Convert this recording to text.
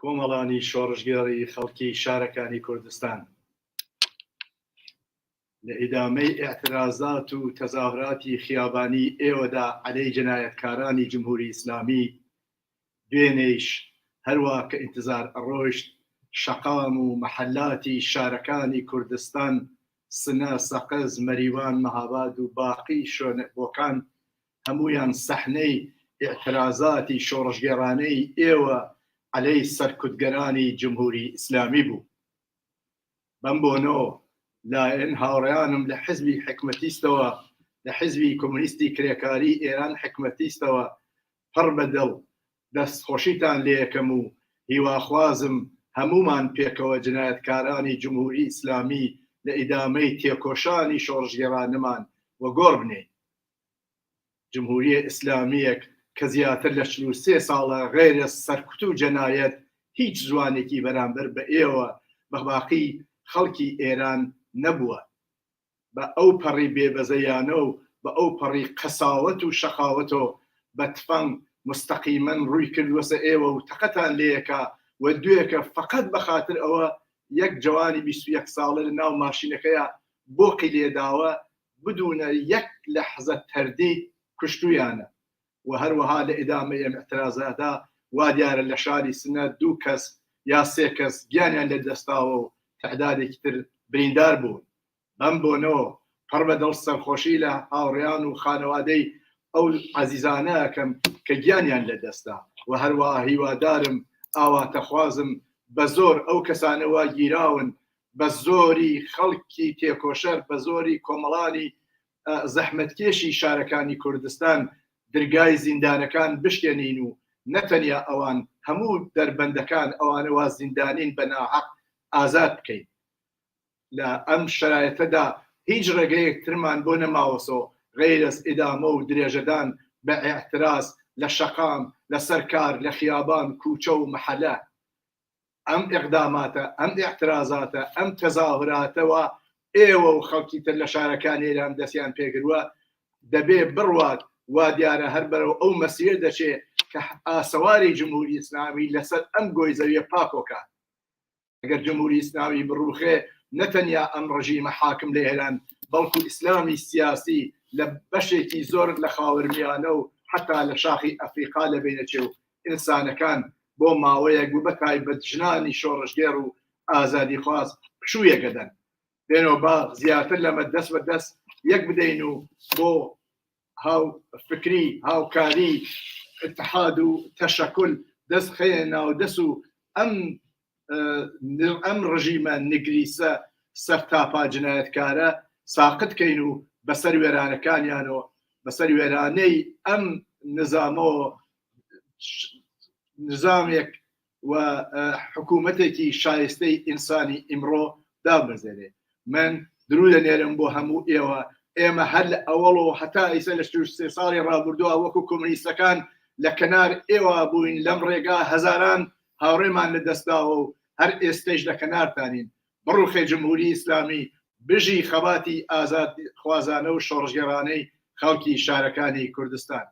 کۆمەڵانی شۆڕژگەڕی خەڵکی شارەکانی کوردستان لە ئیدامەی ئێعترازات و تەظاهراتی خیابانی ئێوەدا عەلەی جەنایەتکارانی جمهوری ئیسلامی دوێنێیش هەروە کە ئینتزار ئەڕۆیشت شەقام و مەحەلاتی شارەکانی کوردستان سنە، سەقز، مەریوان، مەهاباد و باقی شوێنەبۆکان هەمویان سەحنەی ئێعترازاتی شۆڕژگێڕانەی ئێوە عەلەی سەرکوتگەرانی جمهوری ئیسلامی بوو. بەم بۆنەوە لایەن هاوڕێیانم لە حیزبی حکومەتیستەوە لە حیزبی کۆمونیستی کرێکاری ئێران حکومەتیستەوە پڕ بەدڵ دەستخۆشیتان لێ یەکەم و هیواخوازم هەمومان پێکەوە جنایەتکارانی جمهوری ئیسلامی لە ئیدامەی تێکۆشانی شۆڕژگێڕانەمان وەگۆڕ بنێین. جمهوریە ئیسلامیەک کە زیاتر لە 43 ساڵە غێرە سەرکوت و جەنایەت هیچ زوانێکی بەرامبەر بە ئێوە بەباقی خەڵکی ئێران نەبووە. بە ئەو پەڕی بێبەزەیانە و بە ئەو پەڕی قەساوەت و شەقاوەتەوە بە تفەنگ مستەقیمەن ڕووی کردوەسە ئێوە و تەقەتان لێیەکە و دوێکە فقط بەخاتر ئەوە یەک جوانی 21 ساڵە لە ناو ماشینەکەیە بۆقی لێداوە بدونە یەک لەحزە تەردید کوشتویانە. و هەروەها لە ئیدامەی ئەم ئەترازادا وا دیارە لە شاری سنە 2 کەس یا 3 کەس گیانیان لە دەستاوە و تەعدادێکی تر بریندار بوون. بەم بۆنەوە پڕ بەدڵ سەرخۆشی لە هاوڕێیان و خانەوادەی ئەو عەزیزانە ئەکەم کە گیانیان لە دەستا و هەروەها هیوادارم ئاواتەخوازم بە زۆر ئەو کەسانەوە گیراون بە زۆری خەڵکی تێکۆشەر بە زۆری کۆمەڵانی زەحمەتکێشی شارەکانی کوردستان دەرگای زیندانەکان بشکێنین و نەتەنیا ئەوان هەموو دەربەندەکان ئەوانەوە زیندانین بە ناحەق ئازاد بکەین. لە ئەم شرایەتەدا هیچ ڕێگەیەک ترمان بۆ نەماوەسەوە غەیرەز ئیدامە و درێژەدان بە ئێعتراز لە شەقام، لە سەرکار، لە خیابان، کوچە و مەحەلە. ئەم ئیقداماتە، ئەم ئێعترازاتە، ئەم تەظاهراتەوە ئێوە و خەڵکی تر لە شارەکانی ئێران دەستیان پێکردووە دەبێ بڕوات وا دیارە هەر بەرەو ئەو مەسیر دەچێت کە ئاسەواری جمهوری ئیسلامی لەسەر ئەم گۆی زەویە پاکۆکات. ئەگەر جمهوری ئیسلامی بڕوخێ نەتەنیا ئەم ڕژیمە حاکم لە ئێران بەڵکو ئیسلامی سیاسی لە بەشێکی زۆر لە خاوەرمیانە و حتا لە شاخی ئەفریقا لە بینەچێ و ئینسانەکان بۆ ماوەیەک بوو بە تایبەت ژنانی شۆڕژگێڕ و ئازادی خواز پشوویەکەدەن. بێنەوە با زیاتر لەمە دەست بە دەست یەک بدەین و بۆ هاو فکری، هاوکاری، اتحاد و تەشەکل دەست خێنە و دەست و ئەم ڕژیمە نگریسە سەرتاپا جنایەتکارە ساقطکەین و بەسەر وێرانەکانیانەوە بەسەر وێرانەی ئەم نظامەوە نظامێک و حکوومەتێکی شایستەی ئینسانی ئیمڕۆ دابەزێنێ. من درود دەنێرم بۆ هەموو ئێوە. ئێمە هەر لە ئەوەڵ و هەتا ئیسە لە 3 ساڵی ڕابردووە وەکو کۆمونیستەکان لە کەنار ئێوە بووین لەم ڕێگا هەزاران هاوڕێمان لە دەستاوە و هەر ئێستەش لە کەنارتانین. بڕوخێ جمهوری ئیسلامی بژی خەباتی ئازاد خوازانە و شۆڕژگێڕانەی خەڵکی شارەکانی کوردستان.